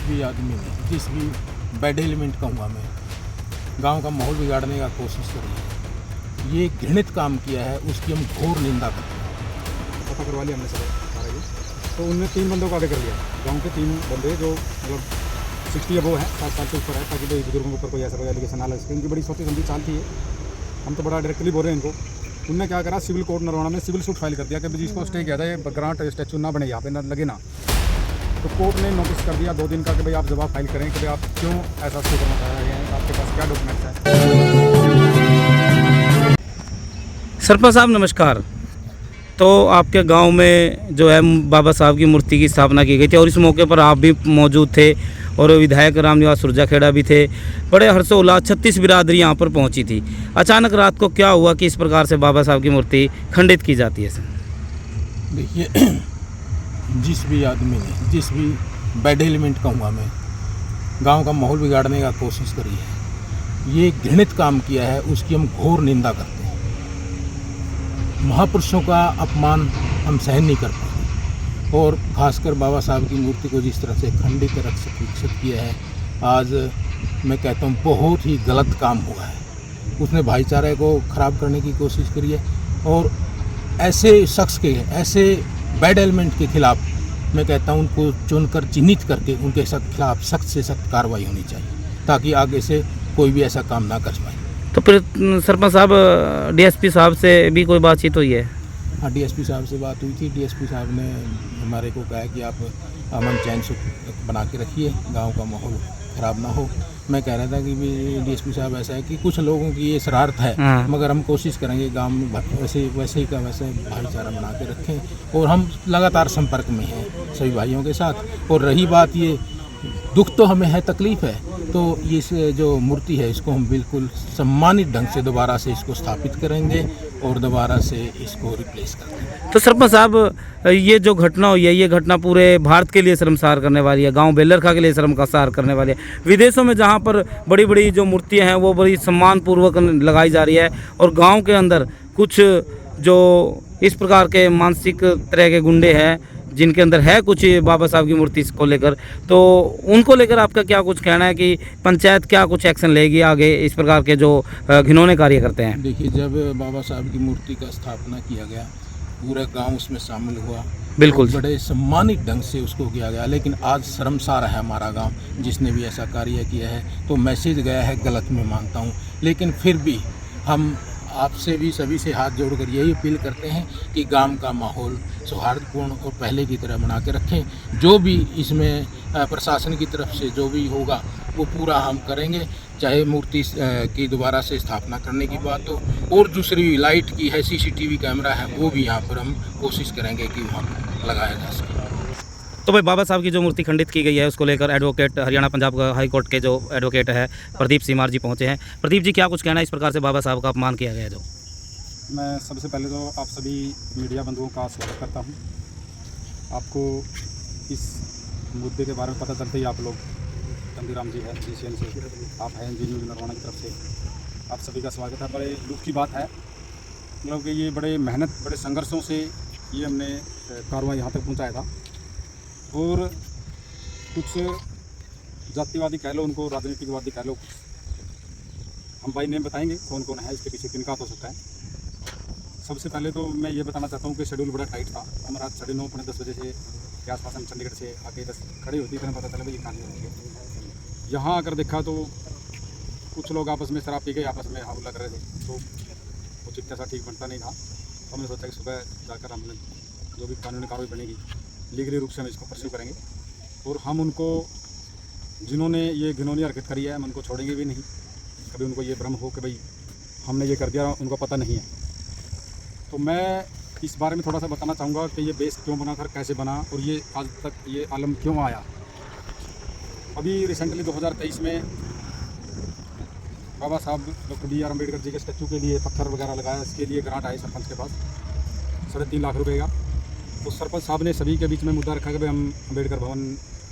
भी आदमी ने, जिस भी बैड एलिमेंट कहूँगा मैं, गांव का माहौल बिगाड़ने का कोशिश करी है, ये घृणित काम किया है, उसकी हम घोर निंदा करते हैं। पता करवा लिया हमने सब। तो उनने 3 बंदों को आगे कर लिया, गांव के 3 बंदे जो मतलब 60 अबो हैं, 60 साल से ऊपर है, ताकि भाई बुजुर्गों के ऊपर कोई ऐसा कोई एलिगेशन ना लग सके। उनकी बड़ी सोची समझी चाल थी है, हम तो बड़ा डायरेक्टली बोल रहे हैं इनको। उनने क्या करा, सिविल कोर्ट नरवाना में सिविल सूट फाइल कर दिया कि जिसको स्टे किया था ये ग्रांट स्टैचू ना बने, यहाँ पे ना लगे ना। तो कोर्ट ने नोटिस कर दिया 2 दिन का कि भाई आप जवाब फाइल करें कि भाई आप क्यों ऐसा शो करना चाह रहे हैं, आपके पास क्या डॉक्यूमेंट्स हैं। सरपंच साहब नमस्कार। तो आपके गांव में जो है बाबा साहब की मूर्ति की स्थापना की गई थी और इस मौके पर आप भी मौजूद थे और विधायक रामनिवास सुरजाखेड़ा भी थे। बड़े हर्षोल्लास 36 बिरादरी यहाँ पर पहुँची थी। अचानक रात को क्या हुआ कि इस प्रकार से बाबा साहब की मूर्ति खंडित की जाती है? सर देखिए, जिस भी आदमी ने, जिस भी बैड एलिमेंट कहूँगा मैं, गांव का माहौल बिगाड़ने का कोशिश करी है, ये घृणित काम किया है, उसकी हम घोर निंदा करते हैं। महापुरुषों का अपमान हम सहन नहीं कर पाते और खासकर बाबा साहब की मूर्ति को जिस तरह से खंडित विकसित किया है, आज मैं कहता हूँ बहुत ही गलत काम हुआ है। उसने भाईचारे को ख़राब करने की कोशिश करी है और ऐसे शख्स के, ऐसे बैड एलिमेंट के खिलाफ मैं कहता हूँ उनको चुनकर चिन्हित करके उनके खिलाफ सख्त से सख्त कार्रवाई होनी चाहिए, ताकि आगे से कोई भी ऐसा काम ना कर पाए। तो फिर सरपंच साहब डीएसपी साहब से भी कोई बातचीत हुई है? हाँ, डीएसपी साहब से बात हुई थी। डीएसपी साहब ने हमारे को कहा कि आप अमन चैन सुख बना के रखिए, गांव का माहौल ख़राब ना हो। मैं कह रहा था कि डीएसपी साहब ऐसा है कि कुछ लोगों की ये शरारत है, मगर हम कोशिश करेंगे गांव में वैसे ही का वैसे भाईचारा बना के रखें और हम लगातार संपर्क में हैं सभी भाइयों के साथ। और रही बात ये, दुख तो हमें है, तकलीफ़ है, तो इस जो मूर्ति है इसको हम बिल्कुल सम्मानित ढंग से दोबारा से इसको स्थापित करेंगे और दोबारा से इसको रिप्लेस करेंगे। तो सरपंच साहब, ये जो घटना हुई है, ये घटना पूरे भारत के लिए शर्मसार करने वाली है, गांव बेलरखा के लिए शर्मसार करने वाली है। विदेशों में जहां पर बड़ी बड़ी जो मूर्तियां हैं वो बड़ी सम्मानपूर्वक लगाई जा रही है और गांव के अंदर कुछ जो इस प्रकार के मानसिक तरह के गुंडे हैं जिनके अंदर है कुछ बाबा साहब की मूर्ति को लेकर, तो उनको लेकर आपका क्या कुछ कहना है कि पंचायत क्या कुछ एक्शन लेगी आगे इस प्रकार के जो घिनौने कार्य करते हैं? देखिए, जब बाबा साहब की मूर्ति का स्थापना किया गया, पूरा गांव उसमें शामिल हुआ, बिल्कुल बड़े सम्मानित ढंग से उसको किया गया। लेकिन आज शर्मसार है हमारा गांव, जिसने भी ऐसा कार्य किया है। तो मैसेज गया है, गलत मैं मानता हूं, लेकिन फिर भी हम आपसे भी सभी से हाथ जोड़कर यही अपील करते हैं कि गांव का माहौल सौहार्दपूर्ण और पहले की तरह बना के रखें। जो भी इसमें प्रशासन की तरफ से जो भी होगा वो पूरा हम करेंगे, चाहे मूर्ति की दोबारा से स्थापना करने की बात हो और दूसरी लाइट की है, सीसीटीवी कैमरा है, वो भी यहाँ पर हम कोशिश करेंगे कि वहाँ पर लगाया जा सके। तो भाई बाबा साहब की जो मूर्ति खंडित की गई है उसको लेकर advocate Haryana Punjab high court के जो एडवोकेट है प्रदीप सीमार जी पहुंचे हैं। प्रदीप जी, क्या कुछ कहना है इस प्रकार से बाबा साहब का अपमान किया गया है? जो मैं सबसे पहले तो आप सभी मीडिया बंधुओं का स्वागत करता हूं। आपको इस मुद्दे के बारे में पता चलते ही आप लोग, चंदीराम जी है जीसीएन से, आप हैं जी न्यूज़ नरवाना की तरफ से, आप सभी का स्वागत है। बड़े दुख की बात है, मतलब कि ये बड़े मेहनत, बड़े संघर्षों से ये हमने कार्रवाई यहाँ तक पहुँचाया था। और कुछ जातिवादी कह लो, उनको राजनीतिकवादी कह लो, हम भाई नेम बताएंगे कौन कौन है, इसके पीछे किनका हो सकता है। सबसे पहले तो मैं ये बताना चाहता हूँ कि शेड्यूल बड़ा टाइट था। हम रात 9:30 पौने 10 बजे के आसपास हम चंडीगढ़ से आके 10 खड़ी होती है, पता चला भाई ये कहानी होती है। यहाँ आकर देखा तो कुछ लोग आपस में शराब पी के आपस में हमला कर रहे थे, तो वो चिट्ठा सा ठीक बनता नहीं था। तो हमने सोचा कि सुबह जाकर हमने जो भी कानूनी कार्रवाई बनेगी, लीगली रूप से हम इसको परस्यू करेंगे और हम उनको, जिन्होंने ये घिनौनी हरकत करी है, हम उनको छोड़ेंगे भी नहीं। कभी उनको ये भ्रम हो कि भाई हमने ये कर दिया, उनको पता नहीं है। तो मैं इस बारे में थोड़ा सा बताना चाहूँगा कि ये बेस क्यों बना था, कैसे बना और ये आज तक ये आलम क्यों आया। अभी रिसेंटली 2023 में बाबा साहब डॉक्टर BR अम्बेडकर जी के स्टैचू के लिए पत्थर वगैरह लगाया, इसके लिए ग्रांट आए सरपंच के पास 3.5 लाख रुपये का। तो सरपंच साहब ने सभी के बीच में मुद्दा रखा कि भाई हम अम्बेडकर भवन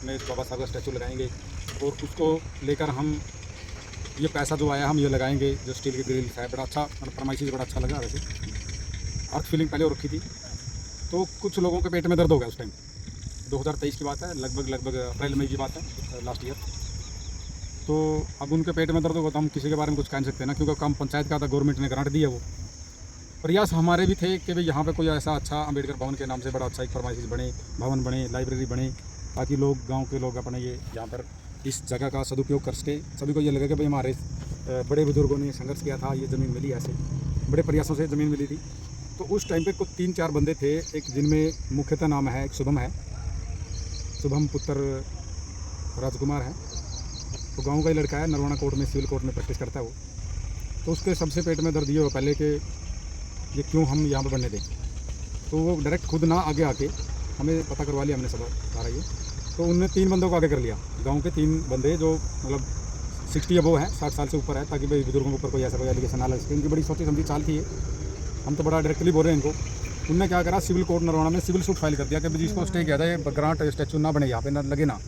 में बाबा साहब का स्टैचू लगाएंगे और उसको लेकर हम ये पैसा जो आया हम ये लगाएंगे। जो स्टील की ग्रिल है, बड़ा अच्छा, मतलब फरमाइशी बड़ा अच्छा लगा। वैसे अर्थ फीलिंग पहले हो रखी थी, तो कुछ लोगों के पेट में दर्द हो गया उस टाइम, 2023 की बात है, लगभग अप्रैल मई की बात है, लास्ट ईयर। तो अब उनके पेट में दर्द होगा तो हम किसी के बारे में कुछ कह नहीं सकते ना, क्योंकि काम पंचायत का था, गवर्नमेंट ने ग्रांट दी है। वो प्रयास हमारे भी थे कि भाई यहाँ पे कोई ऐसा अच्छा अम्बेडकर भवन के नाम से बड़ा अच्छा एक फरमाइश बने, भवन बने, लाइब्रेरी बने, ताकि लोग, गांव के लोग अपने ये यहाँ पर इस जगह का सदुपयोग कर सके। सभी को ये लगे कि भाई हमारे बड़े बुजुर्गों ने संघर्ष किया था, ये ज़मीन मिली, ऐसे बड़े प्रयासों से ज़मीन मिली थी। तो उस टाइम पे कुछ 3-4 बंदे थे, एक जिनमें मुख्यतः नाम है, एक शुभम है, शुभम पुत्र राजकुमार है। तो गांव का ही लड़का है, नरवाना कोर्ट में, सिविल कोर्ट में प्रैक्टिस करता है वो। तो उसके सबसे पेट में दर्द ये हो पहले कि ये क्यों हम यहाँ पर बनने दें। तो वो डायरेक्ट खुद ना आगे आके हमें पता करवा लिया, हमने सब आ रही है। तो उनने 3 बंदों को आगे कर लिया, गांव के 3 बंदे जो मतलब 60 अबव हैं, 60 साल से ऊपर है, ताकि भाई बुजुर्गों के ऊपर कोई ऐसा कोई एलिगेशन ना लग सके। उनकी बड़ी सोची समझी चाल थी ये, हम तो बड़ा डायरेक्टली बोल रहे हैं इनको। उनने क्या करा, सिविल कोर्ट नरवाना में सिविल सूट फाइल कर दिया कि भाई जिसको स्टे किया जाए, ग्रांट स्टैचू ना बने, यहाँ पे ना लगे ना।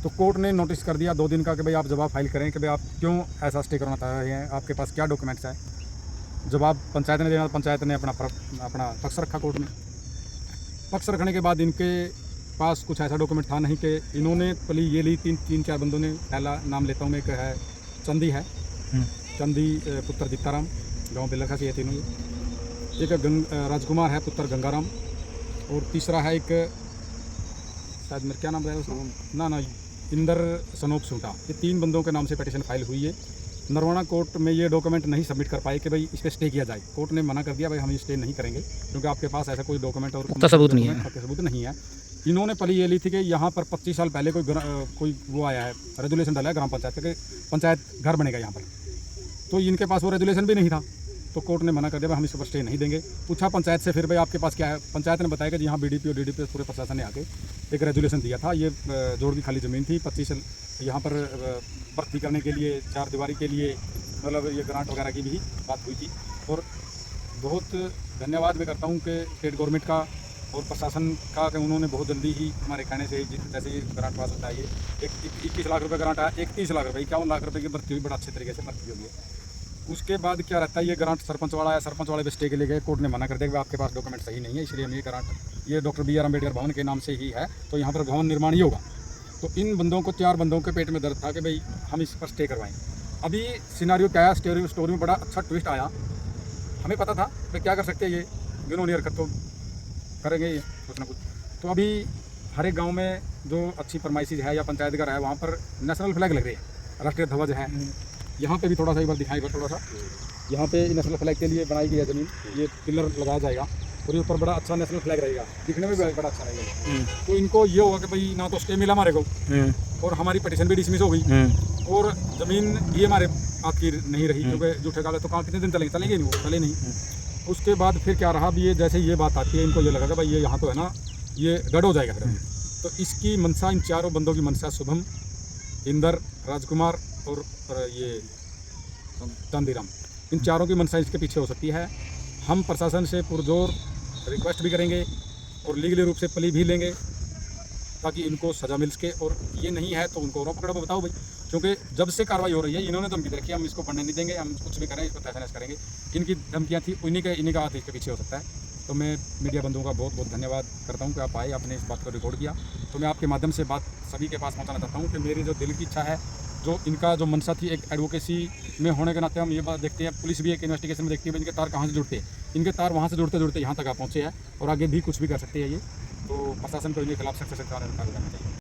तो कोर्ट ने नोटिस कर दिया 2 दिन का कि भाई आप जवाब फाइल करें कि भाई आप क्यों ऐसा स्टे करना चाह रहे हैं, आपके पास क्या डॉक्यूमेंट्स है। जवाब पंचायत ने देना, पंचायत ने अपना पक्ष रखा कोर्ट में। पक्ष रखने के बाद इनके पास कुछ ऐसा डॉक्यूमेंट था नहीं कि इन्होंने पली ये ली 3-4 बंदों ने। पहला नाम लेता हूँ मैं, एक है चंदी है, चंदी पुत्र दीताराम, गाँव बेलरखा से ये तीनों। ये एक राजकुमार है, पुत्र गंगाराम, और तीसरा है एक, शायद मेरे क्या नाम है उसका, ना इंदर सनोप सूटा। ये 3 बंदों के नाम से पिटीशन फाइल हुई है। नरवाना कोर्ट में ये डॉक्यूमेंट नहीं सबमिट कर पाए कि भाई इस पर स्टे किया जाए। कोर्ट ने मना कर दिया, भाई हम स्टे नहीं करेंगे, क्योंकि आपके पास ऐसा कोई डॉक्यूमेंट और सबूत नहीं है। इन्होंने पहले ये ली थी कि यहाँ पर 25 साल पहले कोई वो आया है, रेजुलेशन डाला है ग्राम पंचायत का कि पंचायत घर बनेगा यहाँ पर। तो इनके पास वो रेजुलेशन भी नहीं था। तो कोर्ट ने मना कर दिया, भाई हम इस पर स्टे नहीं देंगे। पूछा पंचायत से, फिर भाई आपके पास क्या है। पंचायत ने बताया कि यहाँ BDP और DDP पूरे प्रशासन ने आके एक रेजुलेशन दिया था। ये जोड़ की खाली ज़मीन थी, 25 यहाँ पर भर्ती करने के लिए, 4 दीवारी के लिए, मतलब ये ग्रांट वगैरह की भी बात हुई थी। और बहुत धन्यवाद मैं करता हूँ कि स्टेट गवर्नमेंट का और प्रशासन का, कि उन्होंने बहुत जल्दी ही हमारे कहने से, जैसे ये ग्रांट पास होता है, ये 21 लाख रुपये ग्रांट आया, 31 लाख रुपये, 51 लाख रुपये की भर्ती हुई, बड़ा अच्छे तरीके से भर्ती हुई है। उसके बाद क्या रहता है, ये ग्रांट सरपंच वाला है, सरपंच वाले पे स्टे के लिए गए, कोर्ट ने मना कर दिया कि आपके पास डॉक्यूमेंट सही नहीं है, इसलिए हम ये ग्रांट, ये डॉक्टर BR अम्बेडकर भवन के नाम से ही है, तो यहाँ पर भवन निर्माण ही होगा। तो इन बंदों को, 4 बंदों के पेट में दर्द था कि भाई हम इस पर स्टे करवाएं। अभी सिनारियो क्या है, स्टोरी में बड़ा अच्छा ट्विस्ट आया। हमें पता था कि क्या कर सकते हैं, ये जिन्होंने हरकत तो करेंगे ये कुछ ना कुछ। तो अभी हर एक गाँव में जो अच्छी फरमाइशी है या पंचायत घर है, वहाँ पर नेशनल फ्लैग लग रही है, राष्ट्रीय ध्वज है। यहाँ पे भी थोड़ा सा एक बार दिखाई, थोड़ा सा यहाँ पे नेशनल फ्लैग के लिए बनाई गई है ज़मीन, ये पिलर लगाया जाएगा और ये ऊपर बड़ा अच्छा नेशनल फ्लैग रहेगा, दिखने में भी बड़ा अच्छा रहेगा। तो इनको ये होगा कि भाई ना तो स्टे मिला हमारे को, और हमारी पिटीशन भी डिसमिस हो गई, और ज़मीन ये हमारे आपकी नहीं रही, क्योंकि जूठे कागज तो कहाँ कितने दिन चलेंगे नहीं, वो चले नहीं। उसके बाद फिर क्या रहा, भी ये जैसे ये बात आती है, इनको ये लगा कि भाई ये यहाँ तो है ना, ये गड़ हो जाएगा। तो इसकी मनसा, इन 4 बंदों की मनसा, शुभम, इंदर, राजकुमार और ये चंदीराम, इन 4 की मनसा इसके पीछे हो सकती है। हम प्रशासन से पुरजोर रिक्वेस्ट भी करेंगे और लीगली रूप से प्ली भी लेंगे, ताकि इनको सज़ा मिल सके। और ये नहीं है तो उनको रो पकड़ो, बताओ भाई, क्योंकि जब से कार्रवाई हो रही है, इन्होंने धमकी दे रखी है, हम इसको पढ़ने नहीं देंगे, हम कुछ भी करें, इसको तहस करेंगे। इनकी धमकियाँ थी, इन्हीं का हाथ इसके पीछे हो सकता है। तो मैं मीडिया बंधुओं का बहुत बहुत धन्यवाद करता हूँ कि आप आए, आपने इस बात को रिकॉर्ड किया। तो मैं आपके माध्यम से बात सभी के पास पहुँचाना चाहता हूँ कि मेरी जो दिल की इच्छा है, जो इनका जो मनसा थी, एक एडवोकेसी में होने के नाते हम ये बात देखते हैं, पुलिस भी एक इन्वेस्टिगेशन में देखती है इनके तार कहाँ से जुड़ते हैं, इनके तार वहाँ से जुड़ते जुड़ते यहाँ तक आप पहुँचे हैं, और आगे भी कुछ भी कर सकते हैं ये। तो प्रशासन को इनके खिलाफ सख्त से कार्रवाई करना चाहिए।